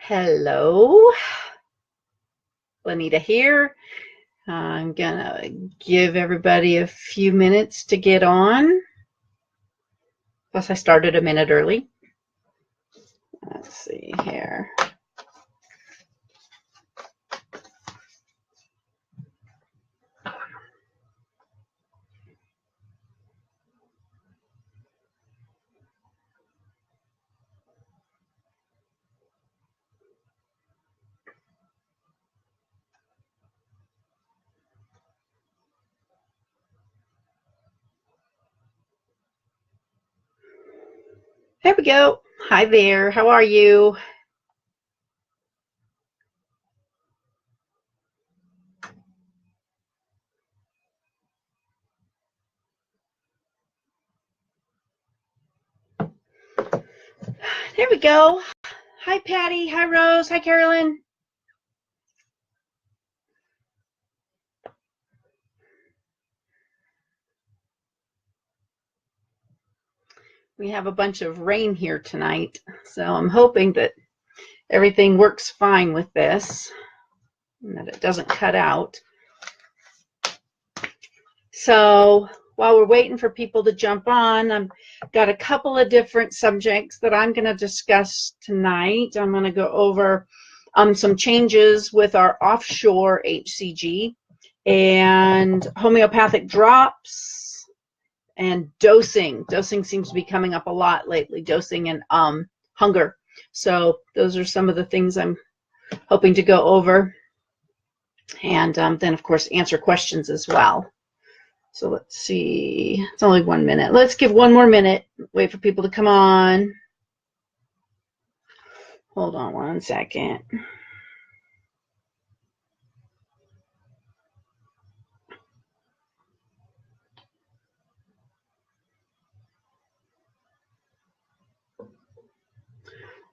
Hello, Lanita here. I'm gonna give everybody a few minutes to get on. Plus, I started a minute early. Let's see here. There we go. Hi there. How are you? There we go. Hi, Patty. Hi, Rose. Hi, Carolyn. We have a bunch of rain here tonight, so I'm hoping that everything works fine with this and that it doesn't cut out. So while we're waiting for people to jump on, I've got a couple of different subjects that I'm going to discuss tonight. I'm going to go over some changes with our offshore HCG and homeopathic drops and dosing. Dosing seems to be coming up a lot lately, dosing and hunger. So those are some of the things I'm hoping to go over. And then, of course, answer questions as well. So let's see, it's only 1 minute. Let's give one more minute, wait for people to come on. Hold on one second.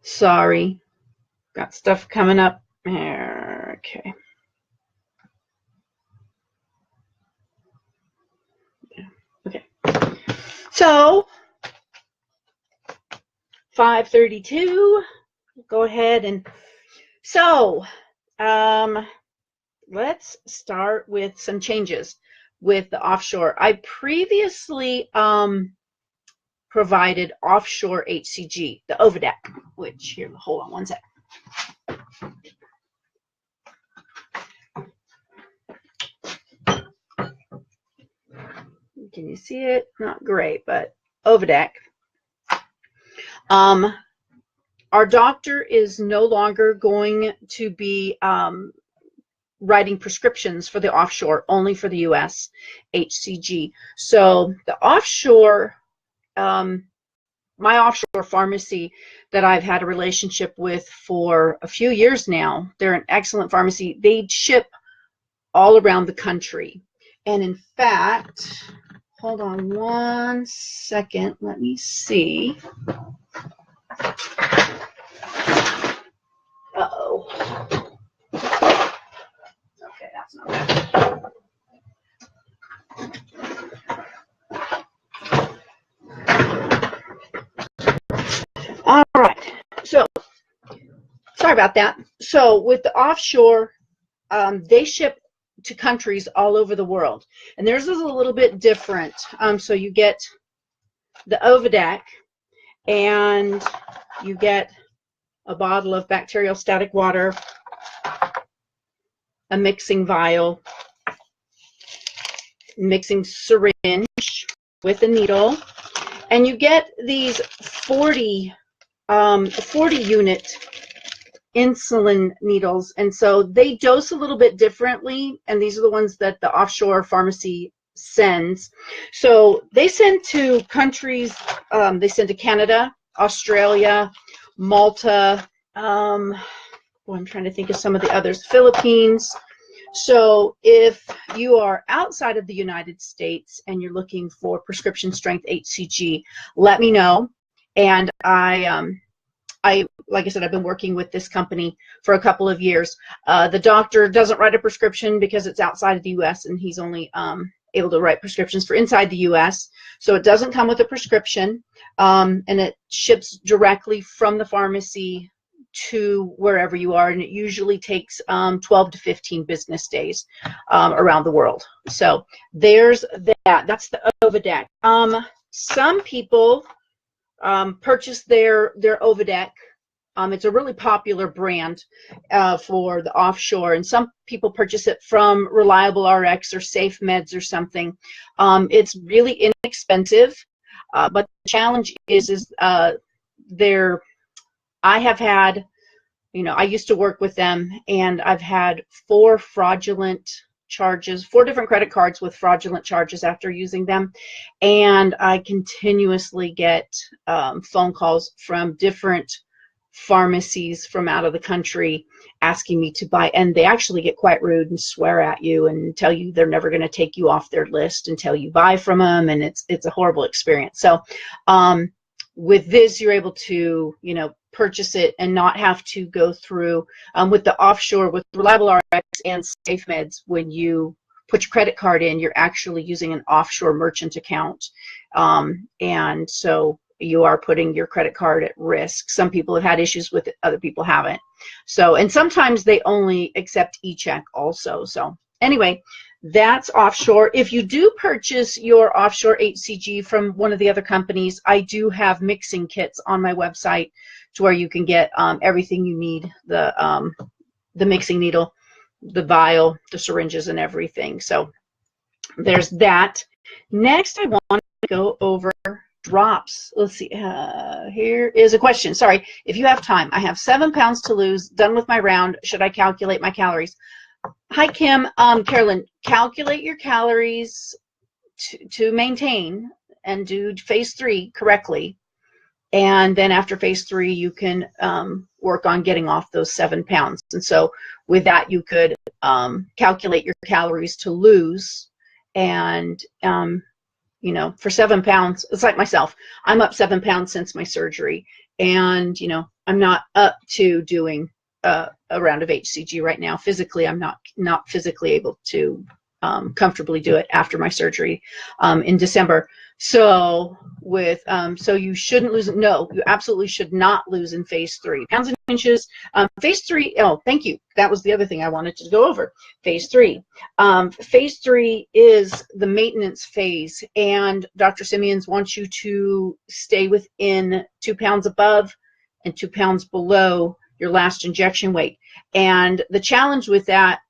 Sorry, got stuff coming up here. Okay. Okay. So 5:32. Go ahead and let's start with some changes with the offshore. I previously provided offshore HCG, the Ovidac, which here, hold on one sec. Can you see it? Not great, but Ovidac. Our doctor is no longer going to be writing prescriptions for the offshore, only for the U.S. HCG. So the offshore, my offshore pharmacy that I've had a relationship with for a few years now, they're an excellent pharmacy. They ship all around the country. And in fact, hold on one second, let me see. Uh-oh. Okay, that's not bad. All right, so sorry about that. So with the offshore, they ship to countries all over the world, and theirs is a little bit different. So you get the Ovidac, and you get a bottle of bacterial static water, a mixing vial, mixing syringe with a needle, and you get these 40 unit insulin needles. And so they dose a little bit differently, and these are the ones that the offshore pharmacy sends. So they send to countries, they send to Canada, Australia, Malta, I'm trying to think of some of the others, Philippines. So if you are outside of the United States and you're looking for prescription strength HCG, let me know. And like I said, I've been working with this company for a couple of years. The doctor doesn't write a prescription because it's outside of the U.S. and he's only able to write prescriptions for inside the U.S. So it doesn't come with a prescription, and it ships directly from the pharmacy to wherever you are, and it usually takes 12 to 15 business days around the world. So there's that. That's the Ovideck. Some people purchase their Ovideck. It's a really popular brand for the offshore, and some people purchase it from Reliable RX or Safe Meds or something. It's really inexpensive, but the challenge is I have had, I used to work with them, and I've had 4 fraudulent charges, 4 different credit cards with fraudulent charges after using them, and I continuously get phone calls from different pharmacies from out of the country asking me to buy, and they actually get quite rude and swear at you and tell you they're never going to take you off their list until you buy from them, and it's a horrible experience. So with this, you're able to purchase it and not have to go through with the offshore, with Reliable RX and Safe Meds. When you put your credit card in, you're actually using an offshore merchant account, and so you are putting your credit card at risk. Some people have had issues with it, other people haven't. So, and sometimes they only accept e-check also. So anyway, that's offshore. If you do purchase your offshore HCG from one of the other companies, I do have mixing kits on my website to where you can get everything you need, the mixing needle, the vial, the syringes, and everything. So there's that. Next, I want to go over drops. Let's see, here is a question. Sorry, if you have time. I have 7 pounds to lose, done with my round. Should I calculate my calories? Hi, Kim. Carolyn, calculate your calories to maintain and do phase 3 correctly. And then after phase 3, you can work on getting off those 7 pounds. And so with that, you could calculate your calories to lose. And for 7 pounds, it's like myself. I'm up 7 pounds since my surgery, and I'm not up to doing a round of HCG right now. Physically, I'm not physically able to comfortably do it after my surgery in December. So so you shouldn't lose. No, you absolutely should not lose in phase 3. Pounds and inches. Phase 3. Oh, thank you. That was the other thing I wanted to go over. Phase 3. Phase 3 is the maintenance phase, and Dr. Simeons wants you to stay within 2 pounds above and 2 pounds below your last injection weight. And the challenge with that,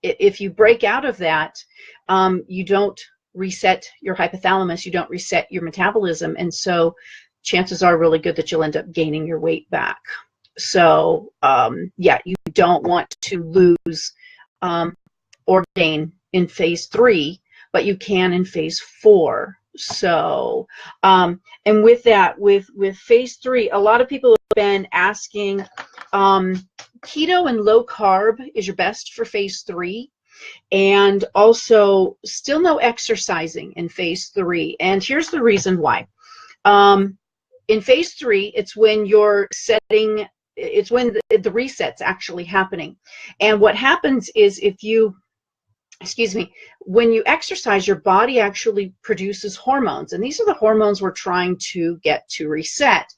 if you break out of that, you don't reset your hypothalamus, you don't reset your metabolism, and so chances are really good that you'll end up gaining your weight back. So yeah, you don't want to lose or gain in phase 3, but you can in phase 4. So and with that, with phase 3, a lot of people have been asking, keto and low carb is your best for phase 3. And also still no exercising in phase 3. And here's the reason why. In phase 3, it's when you're setting, it's when the reset's actually happening. And what happens is when you exercise, your body actually produces hormones. And these are the hormones we're trying to get to reset.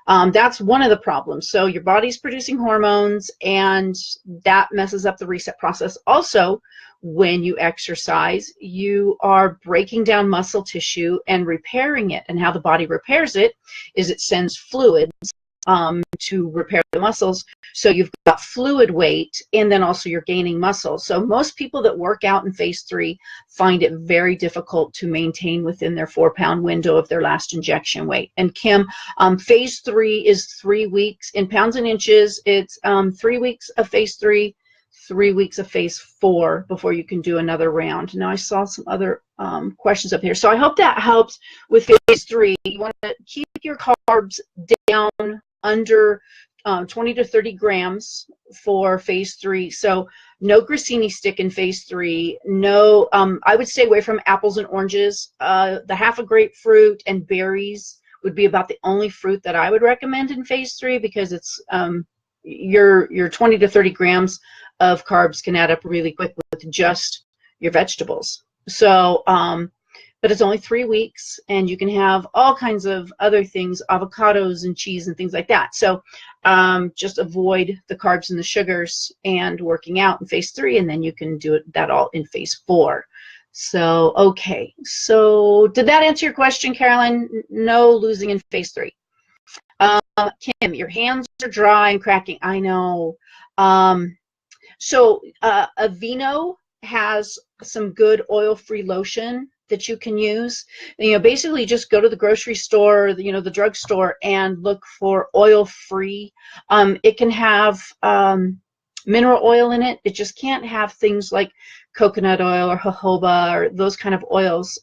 That's one of the problems. So your body's producing hormones, and that messes up the reset process. Also, when you exercise, you are breaking down muscle tissue and repairing it. And how the body repairs it is it sends fluids to repair the muscles. So you've got fluid weight, and then also you're gaining muscle. So most people that work out in phase 3 find it very difficult to maintain within their 4-pound window of their last injection weight. And Kim, phase 3 is 3 weeks. In pounds and inches, it's 3 weeks of phase 3, 3 weeks of phase 4 before you can do another round. Now I saw some other questions up here. So I hope that helps with phase 3. You want to keep your carbs down under 20 to 30 grams for phase 3. So no grissini stick in phase 3. No, I would stay away from apples and oranges. The half a grapefruit and berries would be about the only fruit that I would recommend in phase 3, because it's your 20 to 30 grams of carbs can add up really quick with just your vegetables. So but it's only 3 weeks, and you can have all kinds of other things, avocados and cheese and things like that. So just avoid the carbs and the sugars and working out in phase 3, and then you can do that all in phase 4. So, okay. So did that answer your question, Carolyn? No losing in phase 3. Kim, your hands are dry and cracking. I know. So Aveeno has some good oil-free lotion that you can use. Basically just go to the grocery store, the drugstore, and look for oil-free. It can have mineral oil in it. It just can't have things like coconut oil or jojoba or those kind of oils.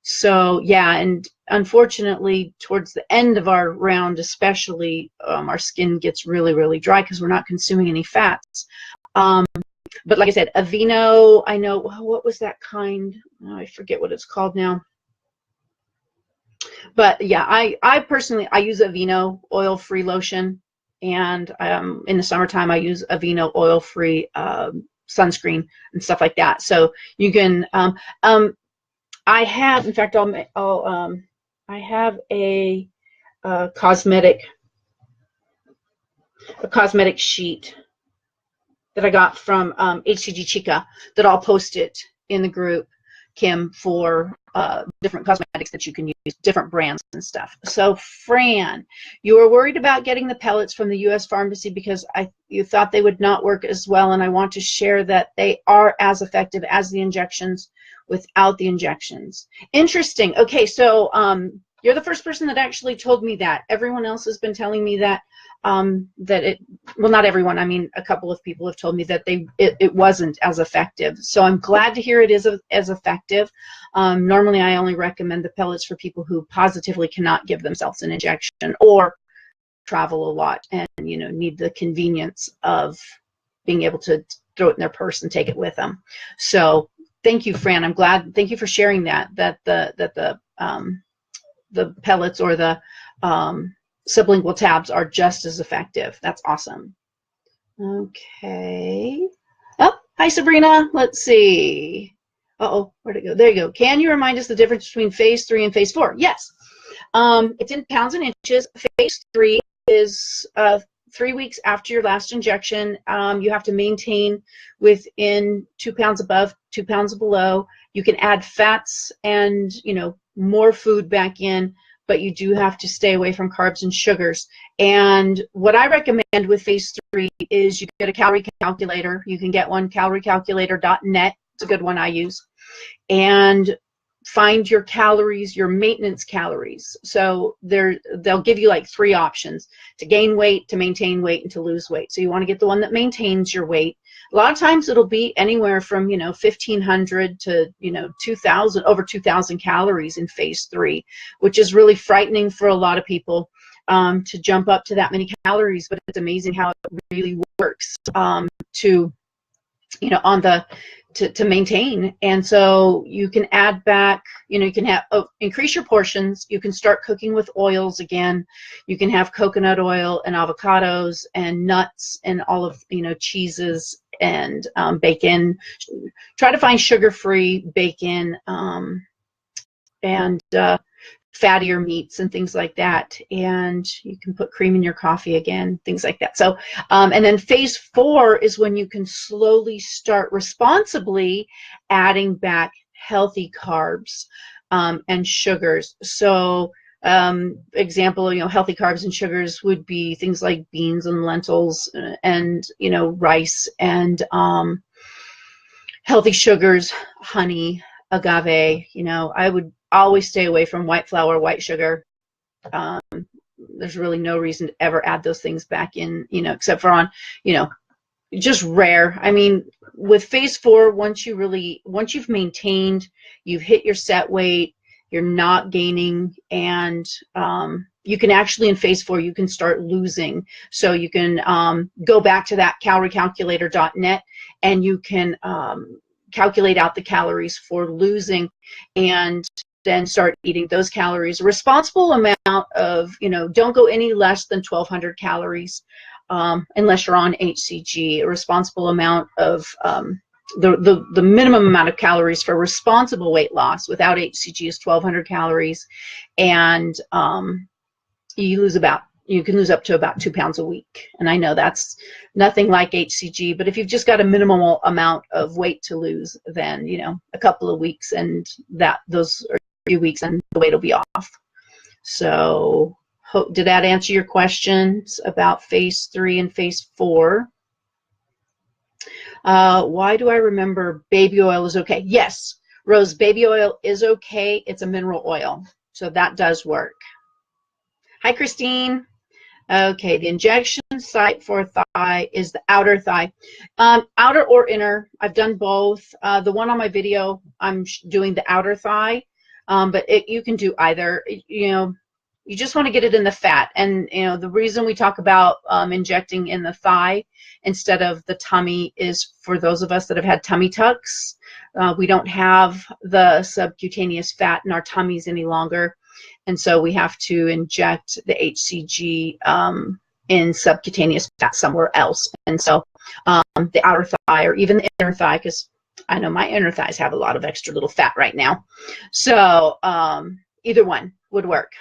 So yeah, and unfortunately, towards the end of our round, especially, our skin gets really, really dry because we're not consuming any fats. But like I said, Aveeno, I know, what was that kind? Oh, I forget what it's called now. But yeah, I personally, I use Aveeno oil-free lotion, and in the summertime, I use Aveeno oil-free sunscreen and stuff like that. So you can, I have, in fact, I have a cosmetic sheet that I got from HCG Chica that I'll post it in the group, Kim, for different cosmetics that you can use, different brands and stuff. So Fran, you were worried about getting the pellets from the U.S. pharmacy because you thought they would not work as well, and I want to share that they are as effective as the injections without the injections. Interesting. Okay, so you're the first person that actually told me that. Everyone else has been telling me that well, not everyone, I mean, a couple of people have told me that it wasn't as effective. So I'm glad to hear it is as effective. Normally I only recommend the pellets for people who positively cannot give themselves an injection or travel a lot and need the convenience of being able to throw it in their purse and take it with them. So thank you, Fran. I'm glad. Thank you for sharing that the pellets or the sublingual tabs are just as effective. That's awesome. Okay. Oh, hi, Sabrina. Let's see. Uh-oh, where'd it go? There you go. Can you remind us the difference between phase 3 and phase 4? Yes. It's in pounds and inches. Phase 3 is 3 weeks after your last injection. You have to maintain within 2 pounds above, 2 pounds below. You can add fats and more food back in, but you do have to stay away from carbs and sugars. And what I recommend with phase 3 is you get a calorie calculator. You can get one, caloriecalculator.net. It's a good one I use. And find your calories, your maintenance calories. So they'll give you like 3 options: to gain weight, to maintain weight, and to lose weight. So you want to get the one that maintains your weight. A lot of times it'll be anywhere from 1,500 to 2,000, over 2,000 calories in phase 3, which is really frightening for a lot of people to jump up to that many calories. But it's amazing how it really works to maintain. And so you can add back, you can have increase your portions. You can start cooking with oils again. You can have coconut oil and avocados and nuts and all of cheeses and bacon. Try to find sugar-free bacon and fattier meats and things like that. And you can put cream in your coffee again, things like that. So, and then phase 4 is when you can slowly start responsibly adding back healthy carbs and sugars. So, example, healthy carbs and sugars would be things like beans and lentils and, rice, and healthy sugars, honey, agave. I would always stay away from white flour, white sugar. There's really no reason to ever add those things back in, except for on, just rare. I mean, with phase 4, once you've maintained, you've hit your set weight, you're not gaining, and you can actually, in phase 4, you can start losing. So you can go back to that caloriecalculator.net and you can calculate out the calories for losing and then start eating those calories. A responsible amount of, don't go any less than 1,200 calories unless you're on HCG. A responsible amount of the minimum amount of calories for responsible weight loss without HCG is 1,200 calories, and you can lose up to about 2 pounds a week. And I know that's nothing like HCG, but if you've just got a minimal amount of weight to lose, then, you know, a couple of weeks, and those are a few weeks, and the weight will be off. So did that answer your questions about phase 3 and phase 4? Why do I remember baby oil is okay? Yes, Rose, baby oil is okay. It's a mineral oil, so that does work. Hi, Christine. Okay, the injection site for thigh is the outer thigh. Outer or inner, I've done both. The one on my video, I'm doing the outer thigh, but you can do either. You know, you just want to get it in the fat. And, you know, the reason we talk about injecting in the thigh instead of the tummy is for those of us that have had tummy tucks. We don't have the subcutaneous fat in our tummies any longer. And so we have to inject the HCG in subcutaneous fat somewhere else. And so the outer thigh, or even the inner thigh, because I know my inner thighs have a lot of extra little fat right now. So either one would work.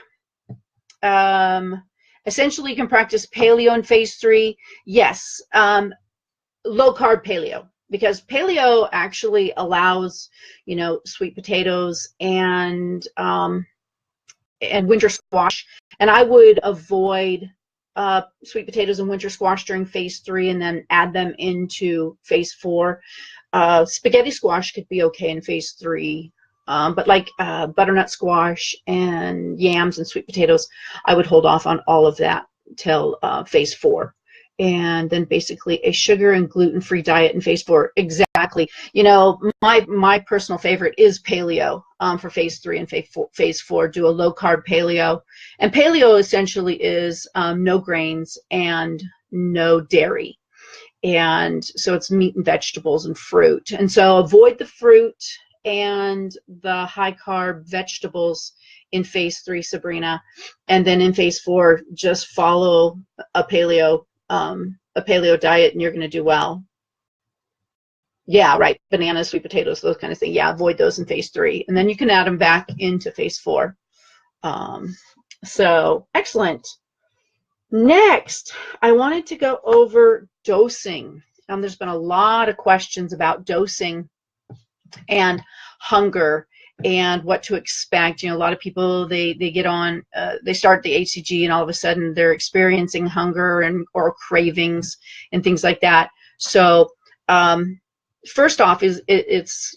Essentially, you can practice paleo in phase 3. Yes, low carb paleo, because paleo actually allows, you know, sweet potatoes and winter squash. And I would avoid sweet potatoes and winter squash during phase 3, and then add them into phase 4. Spaghetti squash could be okay in phase 3. But like butternut squash and yams and sweet potatoes, I would hold off on all of that till phase 4. And then basically a sugar and gluten-free diet in phase 4. Exactly. You know, my personal favorite is paleo for phase 3 and phase 4. Do a low-carb paleo. And paleo essentially is no grains and no dairy. And so it's meat and vegetables and fruit. And so avoid the fruit and the high-carb vegetables in phase 3, Sabrina. And then in phase 4, just follow a paleo diet, and you're going to do well. Yeah, right. Bananas, sweet potatoes, those kind of things. Yeah, avoid those in phase 3. And then you can add them back into phase 4. So excellent. Next, I wanted to go over dosing. There's been a lot of questions about dosing and hunger and what to expect. You know, a lot of people, they get on, they start the HCG, and all of a sudden they're experiencing hunger or cravings and things like that. So first off is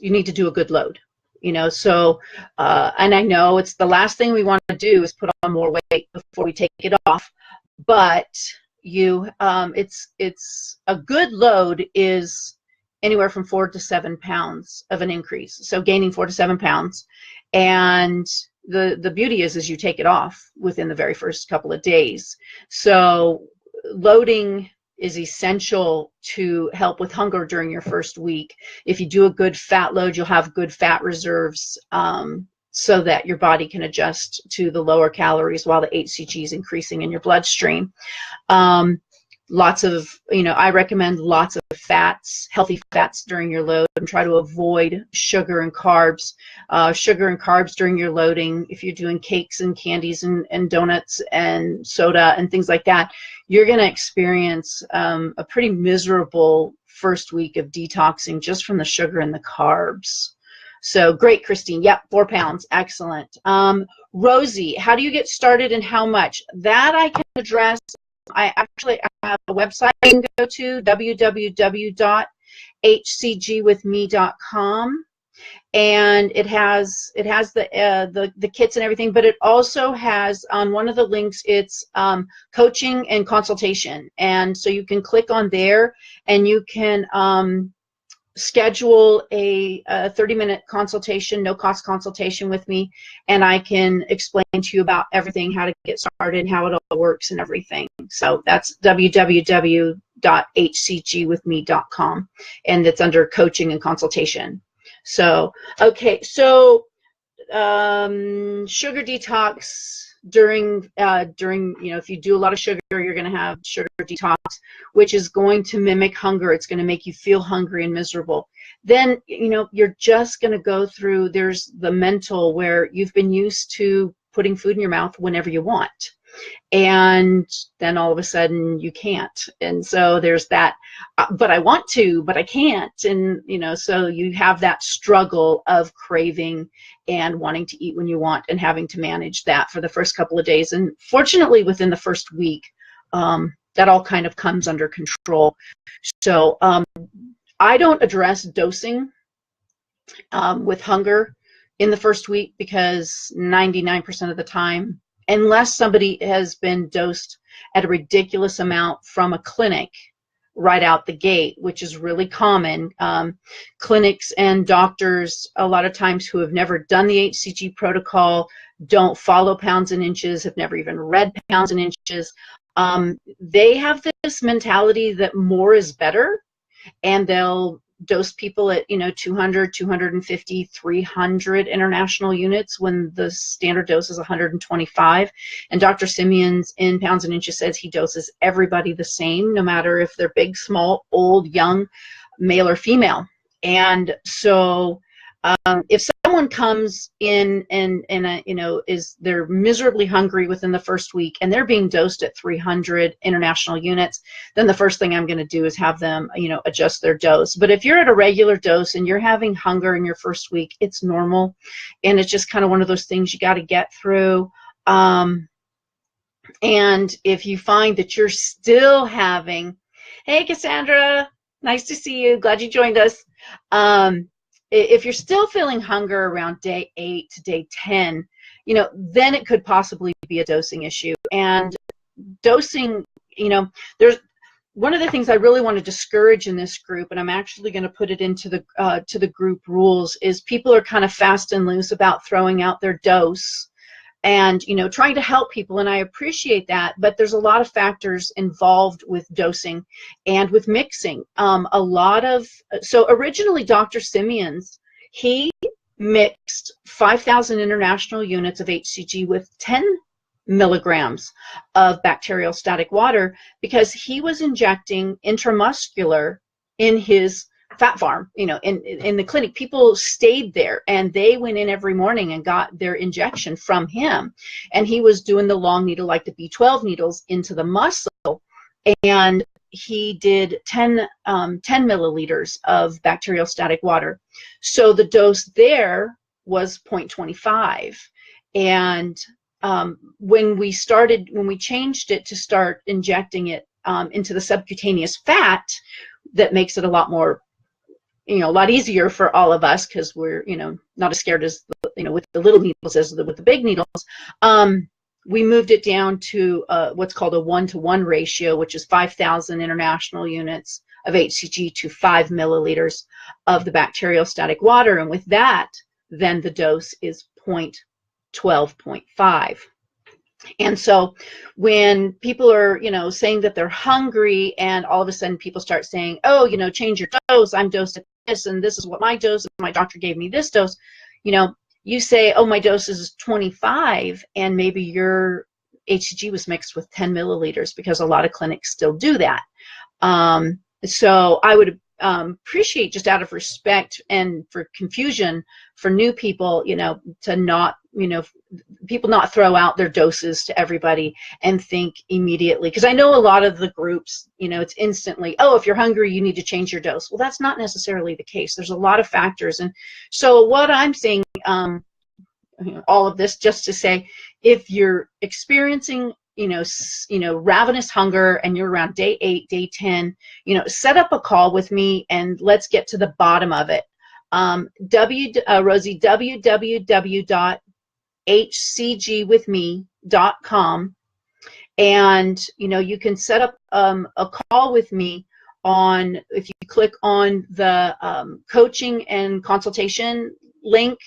you need to do a good load, you know. So and I know it's the last thing we want to do is put on more weight before we take it off, but it's a good load is anywhere from 4 to 7 pounds of an increase. So gaining 4 to 7 pounds. And the beauty is you take it off within the very first couple of days. So loading is essential to help with hunger during your first week. If you do a good fat load, you'll have good fat reserves so that your body can adjust to the lower calories while the HCG is increasing in your bloodstream. Lots of, you know, I recommend lots of fats, healthy fats during your load, and try to avoid sugar and carbs. Sugar and carbs during your loading, if you're doing cakes and candies and donuts and soda and things like that, you're going to experience a pretty miserable first week of detoxing just from the sugar and the carbs. So great, Christine. Yep, 4 pounds. Excellent. Rosie, how do you get started and how much? That I can address. I actually have a website you can go to, www.hcgwithme.com, and it has the kits and everything, but it also has on one of the links, it's coaching and consultation. And so you can click on there and you can schedule a 30-minute consultation, no cost consultation with me, and I can explain to you about everything, how to get started and how it all works and everything. So that's www.hcgwithme.com, and it's under coaching and consultation. So okay, so sugar detox, during if you do a lot of sugar, you're going to have sugar detox, which is going to mimic hunger. It's going to make you feel hungry and miserable. Then you're just going to go through, there's the mental where you've been used to putting food in your mouth whenever you want, and then all of a sudden you can't. And so there's that, but I want to, but I can't. And so you have that struggle of craving and wanting to eat when you want and having to manage that for the first couple of days. And fortunately, within the first week, that all kind of comes under control. So I don't address dosing with hunger in the first week, because 99% of the time, unless somebody has been dosed at a ridiculous amount from a clinic right out the gate, which is really common. Clinics and doctors, a lot of times, who have never done the HCG protocol, don't follow pounds and inches, have never even read pounds and inches. They have this mentality that more is better, and they'll dose people at 200, 250, 300 international units when the standard dose is 125. And Dr. Simeons in Pounds and Inches says he doses everybody the same, no matter if they're big, small, old, young, male or female. And so if someone comes in and they're miserably hungry within the first week and they're being dosed at 300 international units, then the first thing I'm going to do is have them adjust their dose. But if you're at a regular dose and you're having hunger in your first week, it's normal, and it's just kind of one of those things you got to get through. And if you find that you're still having, hey Cassandra, nice to see you, glad you joined us. If you're still feeling hunger around day 8 to day 10, then it could possibly be a dosing issue. And dosing, there's one of the things I really want to discourage in this group, and I'm actually going to put it into the to the group rules, is people are kind of fast and loose about throwing out their dose and trying to help people, and I appreciate that, but there's a lot of factors involved with dosing and with mixing. So originally Dr. Simeons, he mixed 5,000 international units of HCG with 10 milligrams of bacterial static water, because he was injecting intramuscular in his fat farm. In the clinic, people stayed there and they went in every morning and got their injection from him, and he was doing the long needle, like the B12 needles, into the muscle, and he did 10 milliliters of bacterial static water. So the dose there was 0.25. And when we changed it to start injecting it into the subcutaneous fat, that makes it a lot more, a lot easier for all of us, because we're, not as scared as, with the little needles as with the big needles. We moved it down to what's called a 1-to-1 ratio, which is 5,000 international units of HCG to 5 milliliters of the bacterial static water. And with that, then the dose is 0.12.5. And so when people are, saying that they're hungry, and all of a sudden people start saying, oh, change your dose, I'm dosed at this, and this is what my dose is, my doctor gave me this dose, you say, oh, my dose is 25, and maybe your HCG was mixed with 10 milliliters, because a lot of clinics still do that. So I would appreciate, just out of respect and for confusion for new people, to not, people not throw out their doses to everybody and think immediately, because I know a lot of the groups, it's instantly, oh, if you're hungry, you need to change your dose. Well, that's not necessarily the case. There's a lot of factors. And so what I'm saying, all of this just to say, if you're experiencing ravenous hunger and you're around day 8, day 10, set up a call with me and let's get to the bottom of it. Rosie, www.hcgwithme.com, and you can set up a call with me on, if you click on the coaching and consultation link,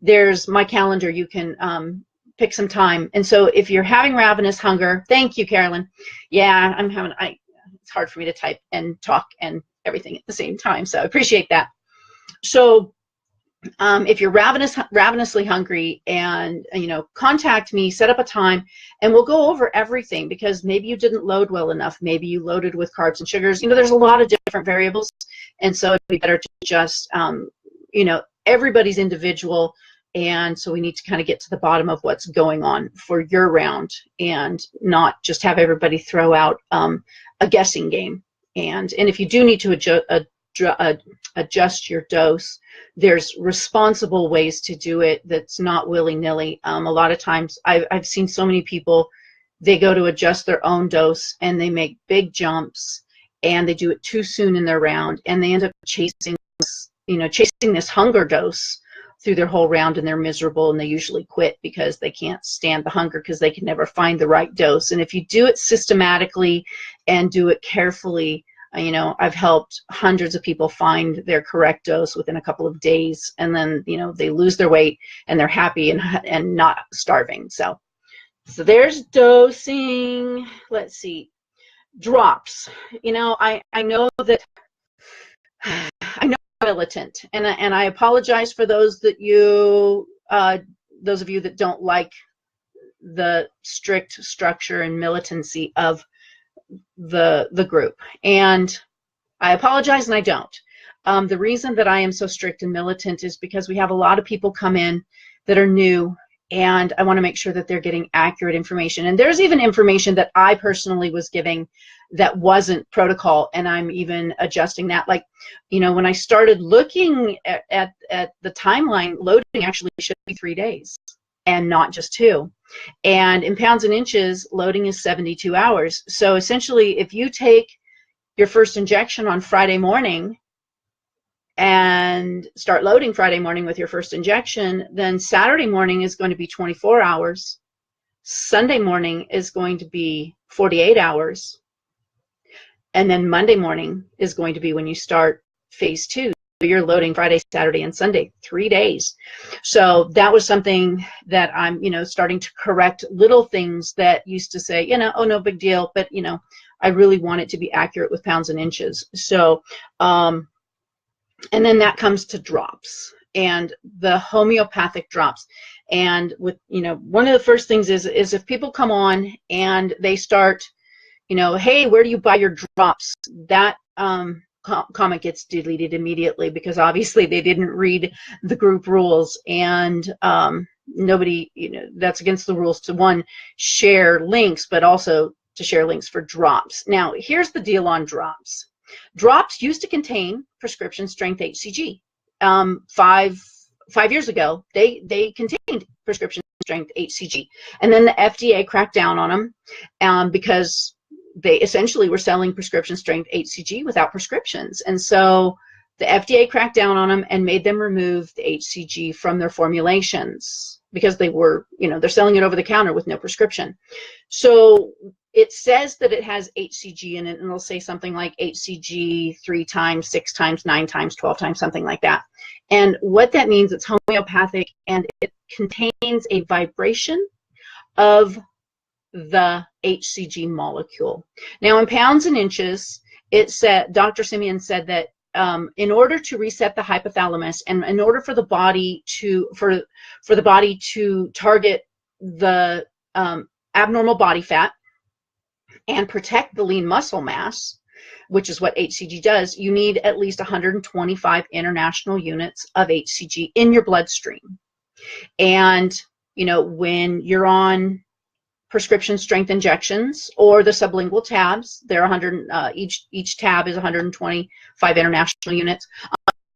there's my calendar. You can pick some time. And so if you're having ravenous hunger, thank you, Carolyn. Yeah, it's hard for me to type and talk and everything at the same time, so I appreciate that. So if you're ravenously hungry, and contact me, set up a time, and we'll go over everything, because maybe you didn't load well enough, maybe you loaded with carbs and sugars. There's a lot of different variables, and so it'd be better to just everybody's individual, and so we need to kind of get to the bottom of what's going on for your round, and not just have everybody throw out a guessing game. And if you do need to adjust your dose, there's responsible ways to do it that's not willy-nilly. A lot of times I've seen so many people, they go to adjust their own dose and they make big jumps, and they do it too soon in their round, and they end up chasing this hunger dose through their whole round, and they're miserable, and they usually quit because they can't stand the hunger, because they can never find the right dose. And if you do it systematically and do it carefully, I've helped hundreds of people find their correct dose within a couple of days, and then they lose their weight and they're happy and not starving. So there's dosing. Let's see, drops. I know that I know I'm militant, and I apologize for those of you that don't like the strict structure and militancy of the group, and I apologize, and I don't. The reason that I am so strict and militant is because we have a lot of people come in that are new, and I want to make sure that they're getting accurate information. And there's even information that I personally was giving that wasn't protocol, and I'm even adjusting that. Like, when I started looking at the timeline, loading actually should be 3 days and not just 2. And in pounds and inches, loading is 72 hours. So essentially, if you take your first injection on Friday morning and start loading Friday morning with your first injection, then Saturday morning is going to be 24 hours. Sunday morning is going to be 48 hours. And then Monday morning is going to be when you start phase 2. You're loading Friday, Saturday, and Sunday, 3 days. So that was something that I'm, starting to correct, little things that used to say, oh, no big deal. But, I really want it to be accurate with pounds and inches. So, and then that comes to drops and the homeopathic drops. And with, one of the first things is if people come on and they start, hey, where do you buy your drops? That, comment gets deleted immediately, because obviously they didn't read the group rules, and nobody, that's against the rules to, one, share links, but also to share links for drops. Now, here's the deal on drops. Drops used to contain prescription strength HCG. 5 years ago, they contained prescription strength HCG, and then the FDA cracked down on them because they essentially were selling prescription strength HCG without prescriptions. And so the FDA cracked down on them and made them remove the HCG from their formulations, because they were, they're selling it over the counter with no prescription. So it says that it has HCG in it, and it'll say something like HCG 3 times, 6 times, 9 times, 12 times, something like that. And what that means, it's homeopathic, and it contains a vibration of the HCG molecule. Now, in pounds and inches, it said, Dr. Simeon said that in order to reset the hypothalamus, and in order for the body to target the abnormal body fat and protect the lean muscle mass, which is what HCG does, you need at least 125 international units of HCG in your bloodstream. And when you're on prescription strength injections or the sublingual tabs, they're 100, each tab is 125 international units.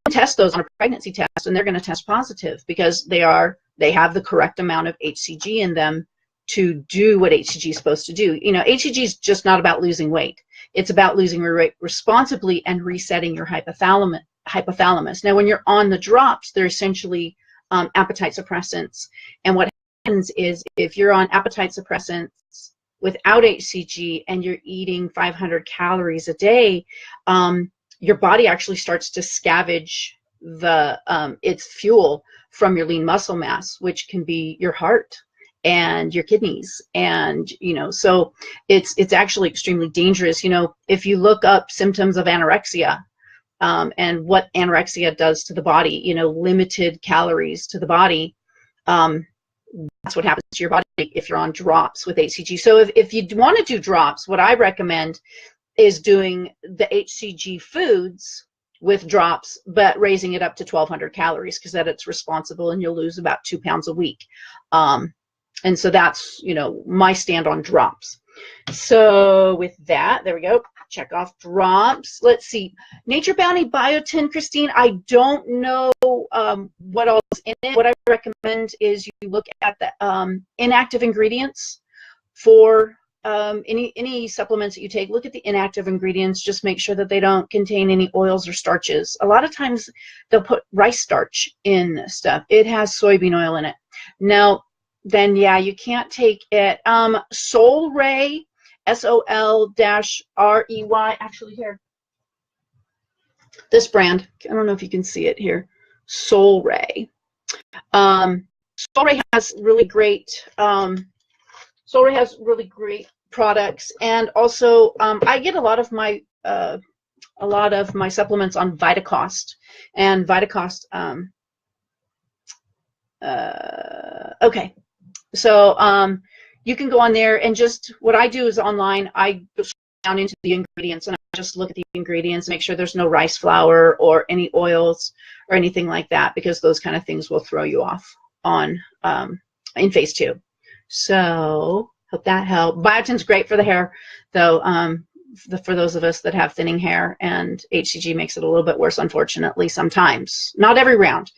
Test those on a pregnancy test, and they're going to test positive, because they have the correct amount of HCG in them to do what HCG is supposed to do. HCG is just not about losing weight. It's about losing your weight responsibly and resetting your hypothalamus. Now, when you're on the drops, they're essentially appetite suppressants. And what happens is, if you're on appetite suppressants without HCG and you're eating 500 calories a day, your body actually starts to scavenge its fuel from your lean muscle mass, which can be your heart and your kidneys. And so it's actually extremely dangerous. If you look up symptoms of anorexia, and what anorexia does to the body, you know, limited calories to the body. That's what happens to your body if you're on drops with HCG. So if you want to do drops, what I recommend is doing the HCG foods with drops, but raising it up to 1,200 calories, because that it's responsible, and you'll lose about 2 pounds a week. And so that's, you know, my stand on drops. So with that, there we go. Check off drops. Let's see. Nature Bounty Biotin, Christine, I don't know what all is in it. What I recommend is you look at the inactive ingredients for any supplements that you take. Look at the inactive ingredients. Just make sure that they don't contain any oils or starches. A lot of times they'll put rice starch in stuff. It has soybean oil in it. Now, then, yeah, you can't take it. Solrey, SOL-REY, actually here. This brand, I don't know if you can see it here, Solrey. Solrey has really great, products, and also I get a lot of my supplements on Vitacost, and Vitacost. Okay, so you can go on there, and just what I do is online, I go down into the ingredients and I just look at the ingredients, make sure there's no rice flour or any oils or anything like that, because those kind of things will throw you off on in phase 2. So hope that helped. Biotin's great for the hair, though, for those of us that have thinning hair, and HCG makes it a little bit worse, unfortunately, sometimes. Not every round.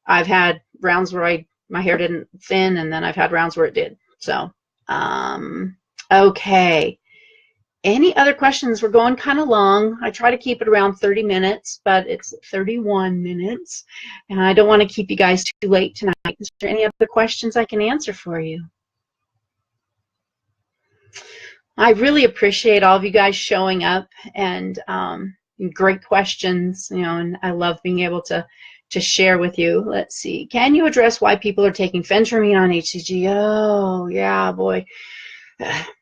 I've had rounds where my hair didn't thin, and then I've had rounds where it did. So, okay. Any other questions? We're going kind of long. I try to keep it around 30 minutes, but it's 31 minutes, and I don't want to keep you guys too late tonight. Is there any other questions I can answer for you? I really appreciate all of you guys showing up, and great questions, you know, and I love being able to share with you. Let's see. Can you address why people are taking phentermine on HCG? Oh, yeah, boy.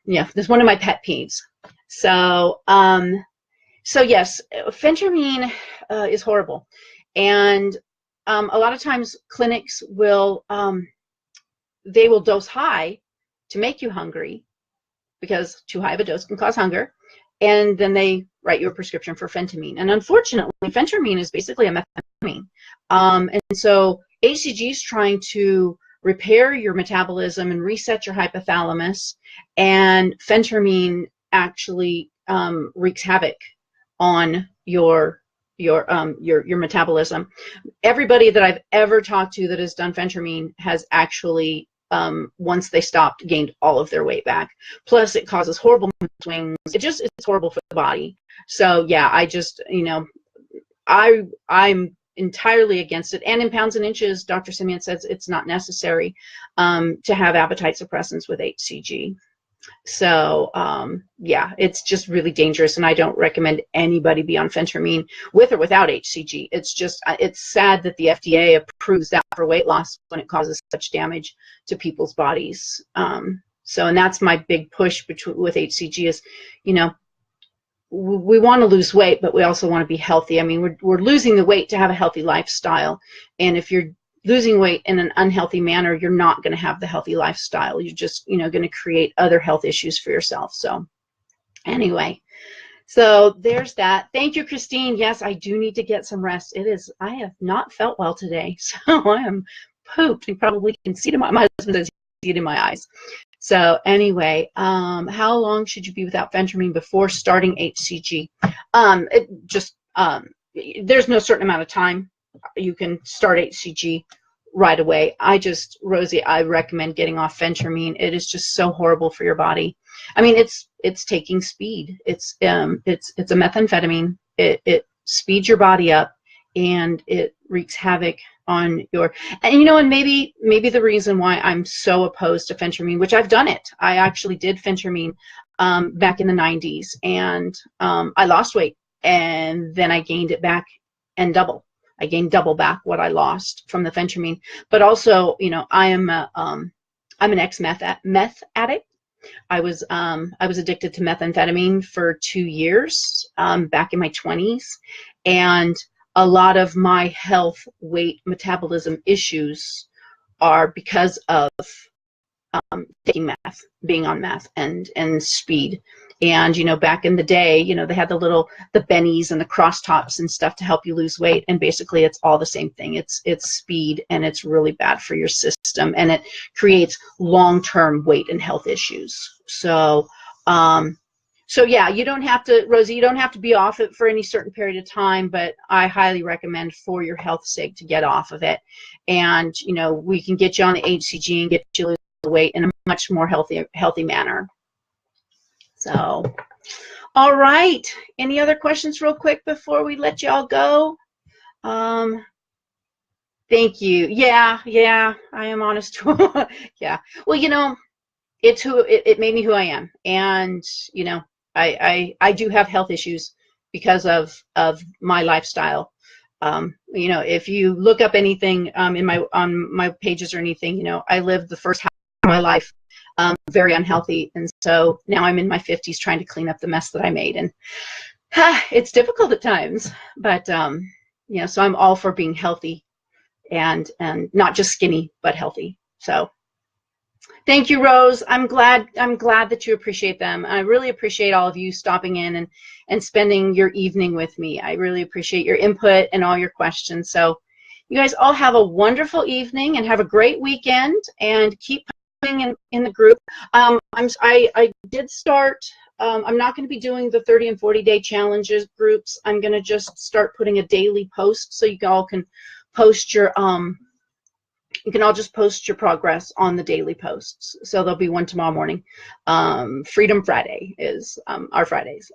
Yeah, that's one of my pet peeves. So, so yes, phentermine is horrible, and a lot of times clinics will they will dose high to make you hungry, because too high of a dose can cause hunger, and then they write you a prescription for phentermine. And unfortunately, phentermine is basically a methamphetamine, and so HCG is trying to repair your metabolism and reset your hypothalamus, and phentermine actually wreaks havoc on your metabolism. Everybody that I've ever talked to that has done phentermine has actually, once they stopped, gained all of their weight back. Plus, it causes horrible mood swings. It's horrible for the body. So yeah, I just, you know, I'm entirely against it. And in pounds and inches, Dr. Simeon says it's not necessary to have appetite suppressants with HCG. So yeah, it's just really dangerous, and I don't recommend anybody be on phentermine with or without HCG. It's just, it's sad that the FDA approves that for weight loss when it causes such damage to people's bodies. So, and that's my big push with HCG is, you know, we want to lose weight, but we also want to be healthy. I mean, we're losing the weight to have a healthy lifestyle, and if you're losing weight in an unhealthy manner, you're not going to have the healthy lifestyle. You're just, you know, going to create other health issues for yourself. So anyway, so there's that. Thank you, Christine. Yes, I do need to get some rest. I have not felt well today, so I am pooped. You probably can see it in my husband says see it in my eyes. So anyway, how long should you be without phentermine before starting HCG? There's no certain amount of time. You can start HCG right away. Rosie, I recommend getting off phentermine. It is just so horrible for your body. I mean, it's taking speed. It's a methamphetamine. It speeds your body up, and it wreaks havoc on your, and you know, and maybe the reason why I'm so opposed to phentermine, which I've done it. I actually did phentermine back in the 90s, and I lost weight, and then I gained it back and double. I gained double back what I lost from the phentermine. But also, you know, I'm an ex-meth addict. I was addicted to methamphetamine for 2 years, back in my 20s, and a lot of my health, weight, metabolism issues are because of taking meth, being on meth, and speed. And, you know, back in the day, you know, they had the bennies and the cross tops and stuff to help you lose weight. And basically it's all the same thing. It's speed, and it's really bad for your system, and it creates long-term weight and health issues. So, so yeah, you don't have to, Rosie, you don't have to be off it for any certain period of time, but I highly recommend, for your health's sake, to get off of it. And, you know, we can get you on the HCG and get you lose weight in a much more healthy manner. So, all right. Any other questions real quick before we let y'all go? Thank you. Yeah, I am honest. Yeah. Well, you know, it made me who I am. And, you know, I do have health issues because of my lifestyle. You know, if you look up anything on my pages or anything, you know, I lived the first half of my life very unhealthy, and so now I'm in my 50s trying to clean up the mess that I made, and it's difficult at times, but you know, so I'm all for being healthy, and not just skinny but healthy. So thank you, Rose. I'm glad that you appreciate them. I really appreciate all of you stopping in and spending your evening with me. I really appreciate your input and all your questions. So you guys all have a wonderful evening and have a great weekend, and keep in the group. I did start, I'm not going to be doing the 30 and 40-day challenges groups. I'm going to just start putting a daily post, so you all can post your you can all just post your progress on the daily posts. So there'll be one tomorrow morning. Freedom Friday is our Fridays.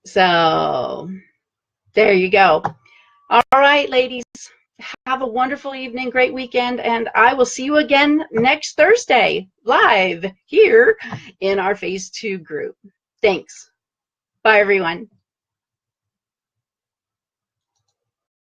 So there you go. All right, ladies. Have a wonderful evening, great weekend, and I will see you again next Thursday, live here in our Phase 2 group. Thanks. Bye, everyone.